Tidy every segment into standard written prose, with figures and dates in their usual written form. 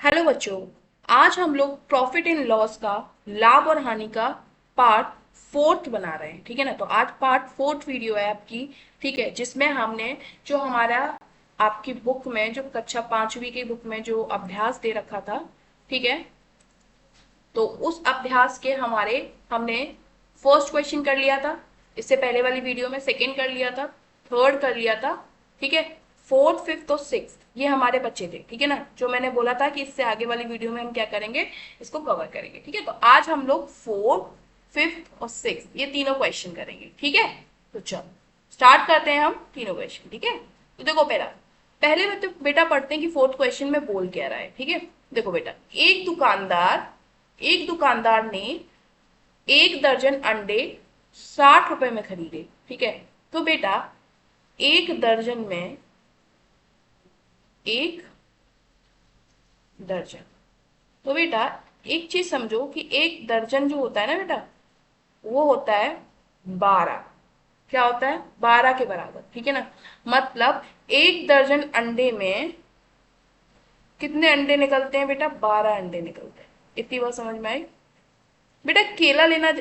Hello बच्चों। आज हम लोग प्रॉफिट एंड लॉस का लाभ और हानि का पार्ट फोर्थ बना रहे हैं। ठीक है ना। तो आज पार्ट फोर्थ वीडियो है आपकी। ठीक है, जिसमें हमने जो हमारा आपकी बुक में जो कक्षा पांचवी की बुक में जो अभ्यास दे रखा था, ठीक है, तो उस अभ्यास के हमारे हमने फर्स्ट क्वेश्चन कर लिया था। इससे पहले वाली वीडियो में सेकंड कर लिया था, थर्ड कर लिया था। ठीक है, फोर्थ फिफ्थ और सिक्स ये हमारे बच्चे थे। ठीक है ना, जो मैंने बोला था कि इससे आगे वाली वीडियो में हम क्या करेंगे, इसको कवर करेंगे। ठीक है, तो आज हम लोग फोर्थ फिफ्थ और सिक्स ये तीनों क्वेश्चन करेंगे। ठीक है, तो चलो स्टार्ट करते हैं हम तीनों क्वेश्चन। ठीक है, तो देखो पहला, पहले में तो बेटा पढ़ते हैं कि फोर्थ क्वेश्चन में बोल क्या रहा है। ठीक है, देखो बेटा, एक दुकानदार ने 1 दर्जन अंडे 60 रुपए में खरीदे। ठीक है, तो बेटा 1 दर्जन में 1 दर्जन, तो बेटा एक चीज समझो कि 1 दर्जन जो होता है ना बेटा, वो होता है 12। क्या होता है? 12 के बराबर। ठीक है ना, मतलब 1 दर्जन अंडे में कितने अंडे निकलते हैं बेटा? 12 अंडे निकलते हैं। इतनी बात समझ में आई? बेटा केला लेना,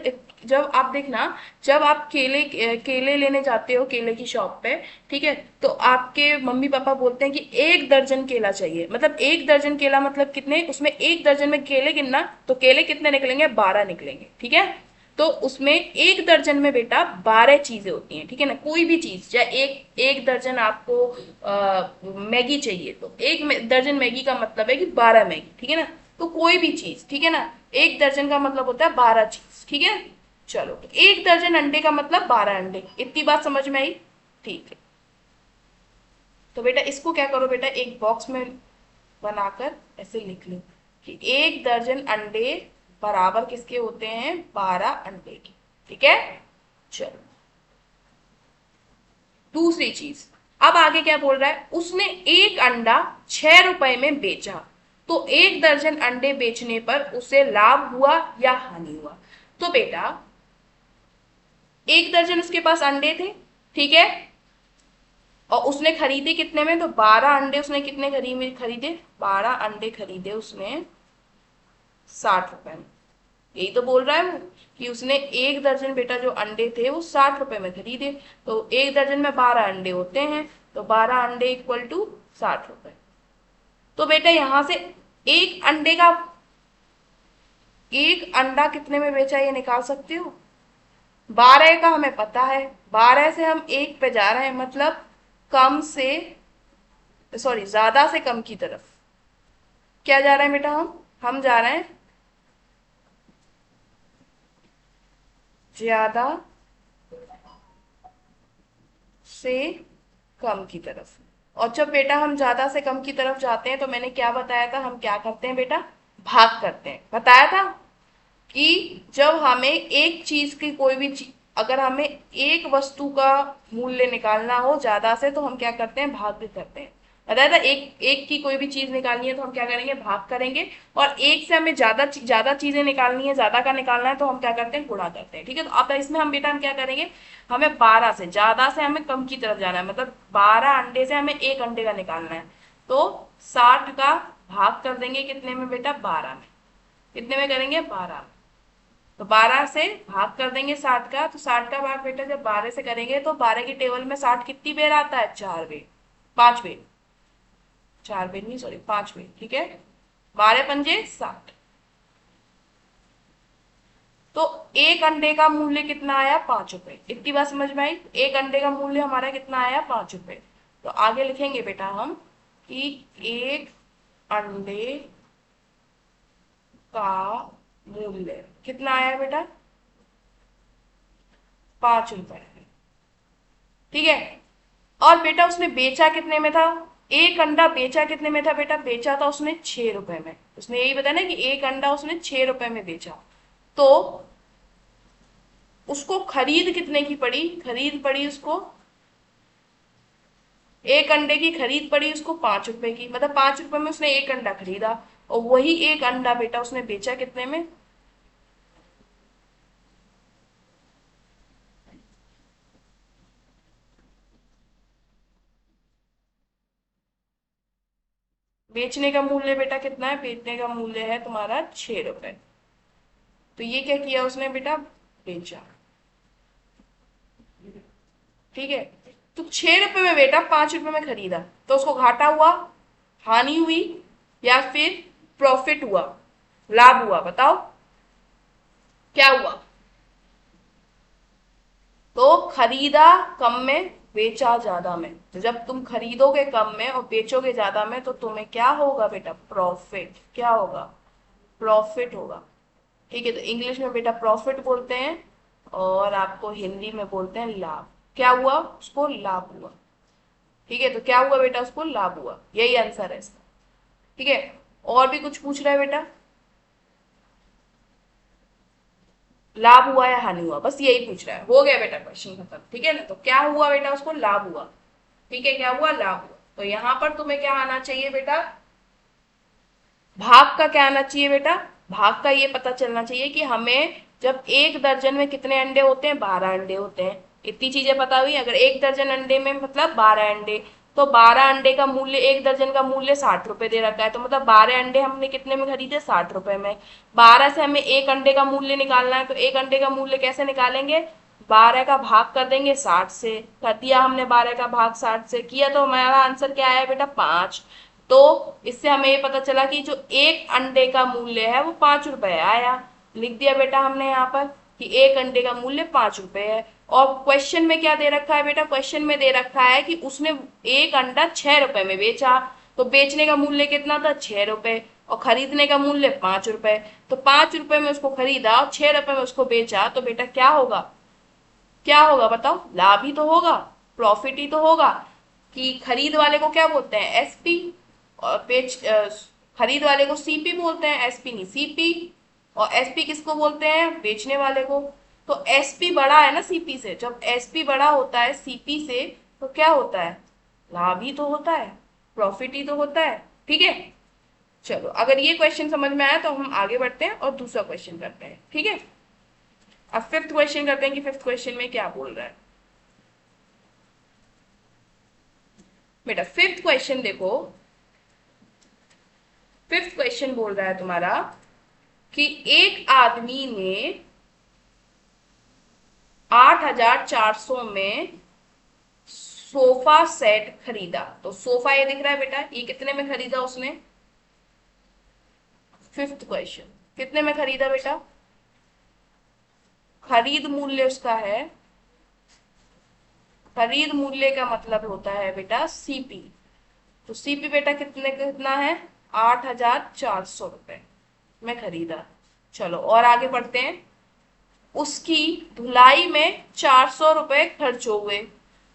जब आप देखना, जब आप केले लेने जाते हो केले की शॉप पे, ठीक है, तो आपके मम्मी पापा बोलते हैं कि 1 दर्जन केला चाहिए। मतलब 1 दर्जन केला मतलब कितने, उसमें 1 दर्जन में केले गिनना, तो केले कितने निकलेंगे? 12 निकलेंगे। ठीक है, तो उसमें 1 दर्जन में बेटा 12 चीजें होती हैं। ठीक है ना, कोई भी चीज, चाहे एक एक दर्जन आपको मैगी चाहिए, तो 1 दर्जन मैगी का मतलब है कि 12 मैगी। ठीक है ना, तो कोई भी चीज, ठीक है ना, 1 दर्जन का मतलब होता है 12 चीज। ठीक है, चलो तो 1 दर्जन अंडे का मतलब 12 अंडे। इतनी बात समझ में आई? ठीक है, तो बेटा इसको क्या करो बेटा, एक बॉक्स में बनाकर ऐसे लिख लो कि 1 दर्जन अंडे बराबर किसके होते हैं? 12 अंडे के। ठीक है, चलो दूसरी चीज, अब आगे क्या बोल रहा है, उसने एक अंडा 6 रुपए में बेचा, तो 1 दर्जन अंडे बेचने पर उसे लाभ हुआ या हानि हुआ? तो बेटा 1 दर्जन उसके पास अंडे थे, ठीक है, और उसने खरीदे कितने में? तो 12 अंडे उसने कितने खरीदे? 12 अंडे खरीदे उसने 60 रुपए में। यही तो बोल रहा है वो, कि उसने 1 दर्जन बेटा जो अंडे थे वो 60 रुपए में खरीदे। तो 1 दर्जन में 12 अंडे होते हैं, तो 12 अंडे इक्वल टू 60 रुपए। तो बेटा यहां से एक अंडे का, एक अंडा कितने में बेचा ये निकाल सकते हो? 12 का हमें पता है, 12 से हम एक पे जा रहे हैं, मतलब कम से, सॉरी ज्यादा से कम की तरफ। क्या जा रहे हैं बेटा? हम जा रहे हैं ज्यादा से कम की तरफ। और जब बेटा हम ज्यादा से कम की तरफ जाते हैं, तो मैंने क्या बताया था, हम क्या करते हैं बेटा? भाग करते हैं। बताया था कि जब हमें एक चीज की कोई भी चीज, अगर हमें एक वस्तु का मूल्य निकालना हो ज्यादा से, तो हम क्या करते हैं? भाग करते हैं। बताया था, एक एक की कोई भी चीज निकालनी है तो हम क्या करेंगे? भाग करेंगे। और एक से हमें ज्यादा चीजें निकालनी है, ज्यादा का निकालना है, तो हम क्या करते हैं? गुणा करते हैं। ठीक है, तो अब इसमें हम बेटा हम क्या करेंगे, हमें 12 से, ज्यादा से हमें कम की तरफ जाना है, मतलब 12 अंडे से हमें एक अंडे का निकालना है। तो 60 का भाग कर देंगे कितने में बेटा? 12 में। कितने में करेंगे? 12 में। तो 12 से भाग कर देंगे 60 का, तो 60 का भाग बेटा जब 12 से करेंगे, तो 12 की टेबल में 60 कितनी बेर आता है? 4 बेर। 5 बेर, 4 बेर नहीं, सॉरी 5 बेर। ठीक है, 12 पंजे 60। तो एक अंडे का मूल्य कितना आया? 5 रुपए। इतनी बात समझ में आई? एक अंडे का मूल्य हमारा कितना आया? 5 रुपए। तो आगे लिखेंगे बेटा हम कि एक अंडे का मूल्य कितना आया बेटा? 5 रुपए। ठीक है, और बेटा उसने बेचा कितने में था? एक अंडा बेचा कितने में था बेटा? बेचा था उसने 6 रुपए में। उसने यही बताया ना कि एक अंडा उसने 6 रुपए में बेचा। तो उसको खरीद कितने की पड़ी? खरीद पड़ी उसको, एक अंडे की खरीद पड़ी उसको 5 रुपए की, मतलब 5 रुपए में उसने एक अंडा खरीदा। और वही एक अंडा बेटा उसने बेचा कितने में? बेचने का मूल्य बेटा कितना है, बेचने का मूल्य है तुम्हारा 6 रुपए। तो ये क्या किया उसने बेटा, बेचा। ठीक है, तो 6 रुपए में बेटा 5 रुपए में खरीदा, तो उसको घाटा हुआ, हानि हुई, या फिर प्रॉफिट हुआ, लाभ हुआ, बताओ क्या हुआ। तो खरीदा कम में, बेचा ज्यादा में। तो जब तुम खरीदोगे कम में और बेचोगे ज्यादा में तो तुम्हें क्या होगा बेटा, प्रॉफिट। क्या होगा, प्रॉफिट होगा। ठीक है, तो इंग्लिश में बेटा प्रॉफिट बोलते हैं और आपको हिंदी में बोलते हैं लाभ। क्या हुआ, उसको लाभ हुआ। ठीक है, तो क्या हुआ बेटा, उसको लाभ हुआ। यही आंसर है इसका। ठीक है, और भी कुछ पूछ रहा है बेटा, लाभ हुआ या हानि हुआ, बस यही पूछ रहा है। हो गया बेटा क्वेश्चन खत्म। ठीक है ना, तो क्या हुआ बेटा, उसको लाभ हुआ। ठीक है, क्या हुआ, लाभ हुआ। तो यहां पर तुम्हें क्या आना चाहिए बेटा, भाग का क्या आना चाहिए बेटा, भाग का ये पता चलना चाहिए कि हमें जब एक दर्जन में कितने अंडे होते हैं, 12 अंडे होते हैं। इतनी चीजें पता हुई। अगर एक दर्जन अंडे में मतलब 12 अंडे, तो 12 अंडे का मूल्य, एक दर्जन का मूल्य 60 रुपए दे रखा है, तो मतलब 12 अंडे हमने कितने में खरीदे, 60 रुपए में। 12 से हमें एक अंडे का मूल्य निकालना है, तो एक अंडे का मूल्य कैसे निकालेंगे, 12 का भाग कर देंगे 60 से। कर दिया हमने 12 का भाग 60 से, किया तो हमारा आंसर क्या आया बेटा, 5। तो इससे हमें ये पता चला कि जो एक अंडे का मूल्य है वो 5 रुपए आया। लिख दिया बेटा हमने यहाँ पर कि एक अंडे का मूल्य 5 रुपए है। और क्वेश्चन में क्या दे रखा है बेटा, क्वेश्चन में दे रखा है कि उसने एक अंडा 6 रुपए में बेचा। तो बेचने का मूल्य कितना था, 6 रुपए, और खरीदने का मूल्य 5 रुपए। तो 5 रुपए में उसको खरीदा और 6 रुपए में उसको बेचा, तो बेटा क्या होगा, क्या होगा बताओ, लाभ ही तो होगा, प्रॉफिट ही तो होगा। कि खरीद वाले को क्या बोलते हैं, एसपी, और खरीद वाले को सीपी बोलते हैं, एसपी नहीं सीपी। और एसपी किसको बोलते हैं, बेचने वाले को। तो एसपी बड़ा है ना सीपी से, जब एसपी बड़ा होता है सीपी से तो क्या होता है, लाभ ही तो होता है, प्रॉफिट ही तो होता है। ठीक है, चलो अगर ये क्वेश्चन समझ में आया तो हम आगे बढ़ते हैं और दूसरा क्वेश्चन करते हैं। ठीक है, अब फिफ्थ क्वेश्चन करते हैं कि फिफ्थ क्वेश्चन में क्या बोल रहा है बेटा। फिफ्थ क्वेश्चन देखो, फिफ्थ क्वेश्चन बोल रहा है तुम्हारा कि एक आदमी ने 8,400 में सोफा सेट खरीदा। तो सोफा ये दिख रहा है बेटा, ये कितने में खरीदा उसने, फिफ्थ क्वेश्चन, कितने में खरीदा बेटा, खरीद मूल्य उसका है, खरीद मूल्य का मतलब होता है बेटा सीपी। तो सीपी बेटा कितने कितना है, 8,400 रुपए में खरीदा। चलो और आगे बढ़ते हैं। उसकी धुलाई में 400 रुपए खर्च हो गए।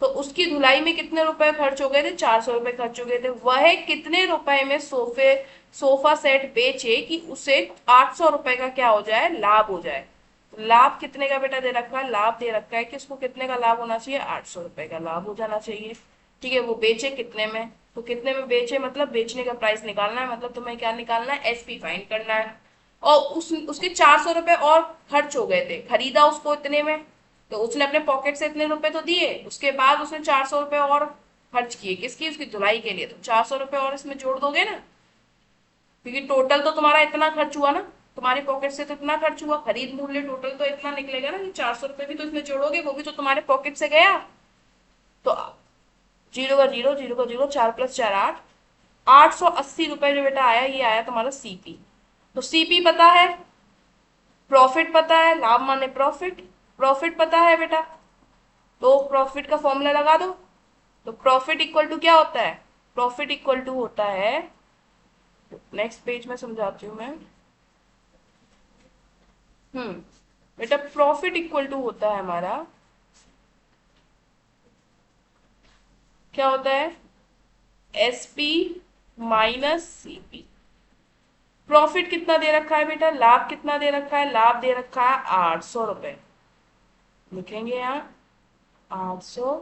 तो उसकी धुलाई में कितने रुपए खर्च हो गए थे, 400 रुपए खर्च हो गए थे। वह कितने रुपए में सोफा सेट बेचे कि उसे 800 रुपए का क्या हो जाए, लाभ हो जाए। तो लाभ कितने का बेटा दे रखा है, लाभ दे रखा है कि उसको कितने का लाभ होना चाहिए, 800 रुपए का लाभ हो जाना चाहिए। ठीक है, वो बेचे कितने में, तो कितने में बेचे मतलब बेचने का प्राइस निकालना है, मतलब तुम्हें क्या निकालना है, एसपी फाइंड करना है। और उसके 400 रुपए और खर्च हो गए थे, खरीदा उसको इतने में, तो उसने अपने पॉकेट से इतने रुपए तो दिए, उसके बाद उसने 400 रुपए और खर्च किए किसकी, उसकी धुलाई के लिए। तो 400 रुपए और इसमें जोड़ दोगे ना, क्योंकि टोटल तो तुम्हारा इतना खर्च हुआ ना, तुम्हारी पॉकेट से तो इतना खर्च हुआ, खरीद मूल्य टोटल तो इतना निकलेगा ना, 400 रुपए भी तो इसमें जोड़ोगे, वो भी तो तुम्हारे पॉकेट से गया। तो जीरो का जीरो, जीरो का जीरो, 4 + 4 8, 880 रुपए जो बेटा आया, ये आया तुम्हारा सीपी। तो सीपी पता है, प्रॉफिट पता है, लाभ माने प्रॉफिट, प्रॉफिट पता है बेटा, तो प्रॉफिट का फॉर्मूला लगा दो। तो प्रॉफिट इक्वल टू क्या होता है, प्रॉफिट इक्वल टू होता है, नेक्स्ट पेज में समझाती हूँ मैं। बेटा प्रॉफिट इक्वल टू होता है हमारा, क्या होता है, एसपी माइनस सीपी। प्रॉफिट कितना दे रखा है बेटा, लाभ कितना दे रखा है, लाभ दे रखा है 800 रुपए। लिखेंगे यहाँ 800,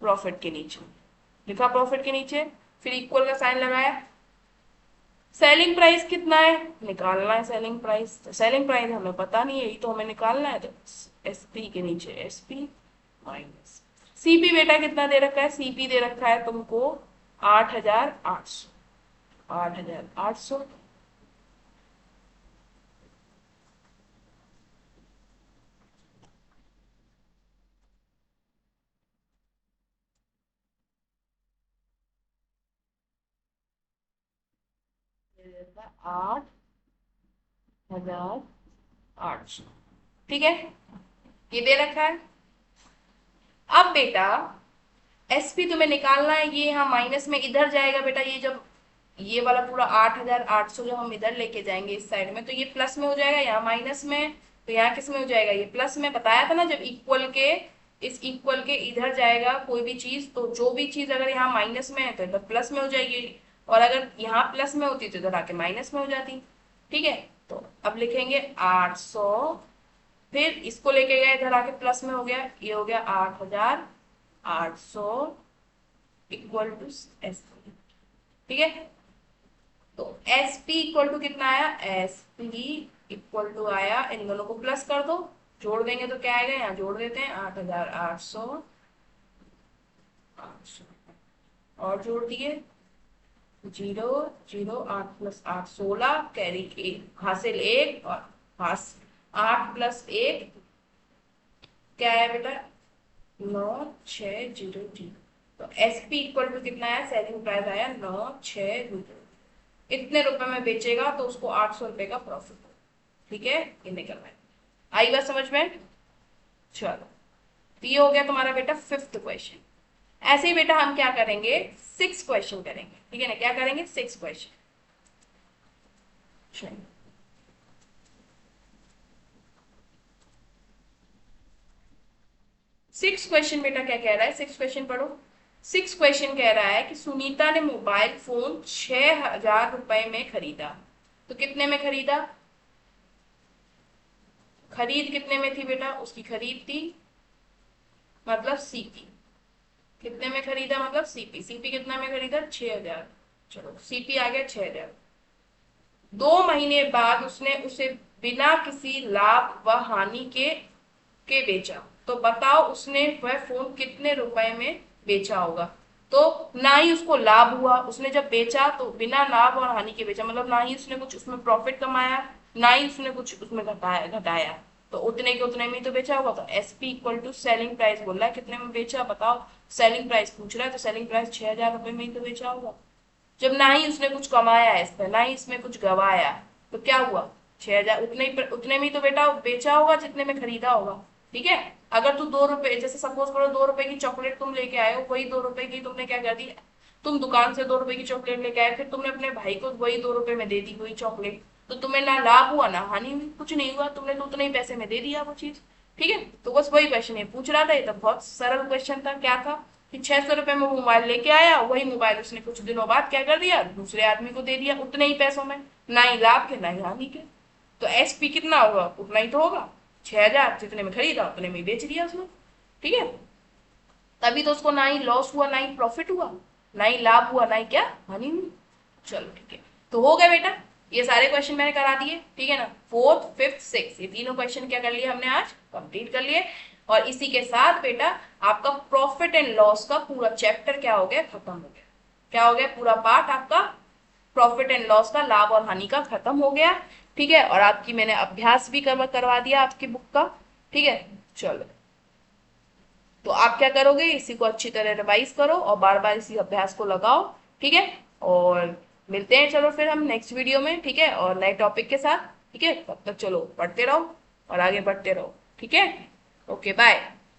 प्रॉफिट के नीचे लिखा, प्रॉफिट के नीचे, फिर इक्वल का साइन लगाया। सेलिंग प्राइस कितना है, निकालना है सेलिंग प्राइस। तो सेलिंग प्राइस हमें पता नहीं है, ये तो हमें निकालना है। तो एसपी के नीचे एसपी माइनस सीपी। बेटा कितना दे रखा है, सीपी दे रखा है तुमको 8,800। 8,800। आठ हजार 800। ठीक है, ये दे रखा है। अब बेटा एसपी तुम्हें निकालना है, ये यहाँ माइनस में इधर जाएगा बेटा, ये जब ये वाला पूरा 8,800 जब हम इधर लेके जाएंगे इस साइड में, तो ये प्लस में हो जाएगा, यहाँ माइनस में। तो यहाँ किस में हो जाएगा, ये प्लस में। बताया था ना, जब इक्वल के इस इक्वल के इधर जाएगा कोई भी चीज, तो जो भी चीज अगर यहाँ माइनस में है तो इधर प्लस में हो जाएगी, और अगर यहाँ प्लस में होती तो इधर आके माइनस में हो जाती। ठीक है, तो अब लिखेंगे 800, फिर इसको लेके गए इधर आके प्लस में हो गया, ये हो गया 8,800 इक्वल टू एस। ठीक है, तो एस पी इक्वल टू कितना आया, एस पी इक्वल टू आया, इन दोनों को प्लस कर दो, जोड़ देंगे तो क्या आएगा, यहाँ जोड़ देते हैं 8,800 और जोड़ दिए, 0 0, 8 + 8 16, कैरी एक, हासिल एक, और हास 8 + 1 क्या है बेटा, 9,600। तो एस पी इक्वल टू कितना आया, सेलिंग प्राइस आया 9,600। इतने रुपए में बेचेगा तो उसको 800 रुपए का प्रॉफिट हो। ठीक है, ये निकलना है। आई बात समझ में? चलो, तो ये हो गया तुम्हारा बेटा फिफ्थ क्वेश्चन। ऐसे ही बेटा हम क्या करेंगे, 6 क्वेश्चन करेंगे। ठीक है ना, क्या करेंगे, 6 क्वेश्चन। 6 क्वेश्चन बेटा क्या कह रहा है, 6 क्वेश्चन पढ़ो। 6 क्वेश्चन कह रहा है कि सुनीता ने मोबाइल फोन 6,000 रुपए में खरीदा। तो कितने में खरीदा, खरीद कितने में थी बेटा, उसकी खरीद थी मतलब सीपी। कितने में खरीदा मतलब सीपी, सीपी कितना में खरीदा, 6,000। चलो सीपी आ गया 6,000। 2 महीने बाद उसने उसे बिना किसी लाभ व हानि के बेचा। तो बताओ उसने वह फोन कितने रुपए में बेचा होगा। तो ना ही उसको लाभ हुआ, उसने जब बेचा तो बिना लाभ और हानि के बेचा, मतलब ना ही उसने कुछ उसमें प्रॉफिट कमाया, ना ही उसने कुछ उसमें घटाया घटाया। तो उतने के उतने में ही तो बेचा होगा। तो SP equal to selling price बोल रहा है, कितने में बेचा बताओ। सेलिंग प्राइस पूछ रहा है, तो सेलिंग प्राइस 6,000 रुपए में ही तो बेचा होगा। जब ना ही उसने कुछ कमाया है इसमें, ना ही इसमें कुछ गवाया, तो क्या हुआ, 6,000 उतने में ही तो बेटा बेचा होगा जितने में खरीदा होगा। ठीक है, अगर तू 2 रुपए, जैसे सपोज करो 2 रुपए की चॉकलेट तुम लेके आए हो, वही 2 रुपए की तुमने क्या कर दी, तुम दुकान से 2 रुपए की चॉकलेट लेके आए, फिर तुमने अपने भाई को वही 2 रुपए में दे दी वही चॉकलेट, तो तुम्हें ना लाभ हुआ ना हानि हुई, कुछ नहीं हुआ, तुमने तो उतने ही पैसे में दे दिया वो चीज। ठीक है, तो बस वही क्वेश्चन है पूछ रहा था, ये तो बहुत सरल क्वेश्चन था। क्या था कि 600 रुपए में मोबाइल लेके आया, वही मोबाइल उसने कुछ दिनों बाद क्या कर दिया, दूसरे आदमी को दे दिया उतने ही पैसों में, ना ही लाभ के ना ही हानि के। तो एसपी कितना होगा, उतना ही तो होगा, 6,000 जितने में खरीदा उतने में बेच दिया उसने। ठीक है, तभी तो उसको ना ही लॉस हुआ ना ही प्रॉफिट हुआ, ना ही लाभ हुआ ना ही क्या हानि हुई। चलो ठीक है, तो हो गया बेटा, ये सारे क्वेश्चन मैंने करा दिए। ठीक है ना, फोर्थ फिफ्थ सिक्स, ये तीनों क्वेश्चन क्या कर लिए हमने आज, कंप्लीट कर लिए। और इसी के साथ बेटा आपका प्रॉफिट एंड लॉस का पूरा चैप्टर क्या हो गया, खत्म हो गया। क्या हो गया, पूरा पार्ट आपका प्रॉफिट एंड लॉस का, लाभ और हानि का खत्म हो गया। ठीक है, और आपकी मैंने अभ्यास भी करवा दिया आपकी बुक का। ठीक है, चलो, तो आप क्या करोगे, इसी को अच्छी तरह रिवाइज करो और बार बार इसी अभ्यास को लगाओ। ठीक है, और मिलते हैं चलो फिर हम नेक्स्ट वीडियो में। ठीक है, और नए टॉपिक के साथ। ठीक है, तब तक चलो पढ़ते रहो और आगे बढ़ते रहो। ठीक है, ओके बाय।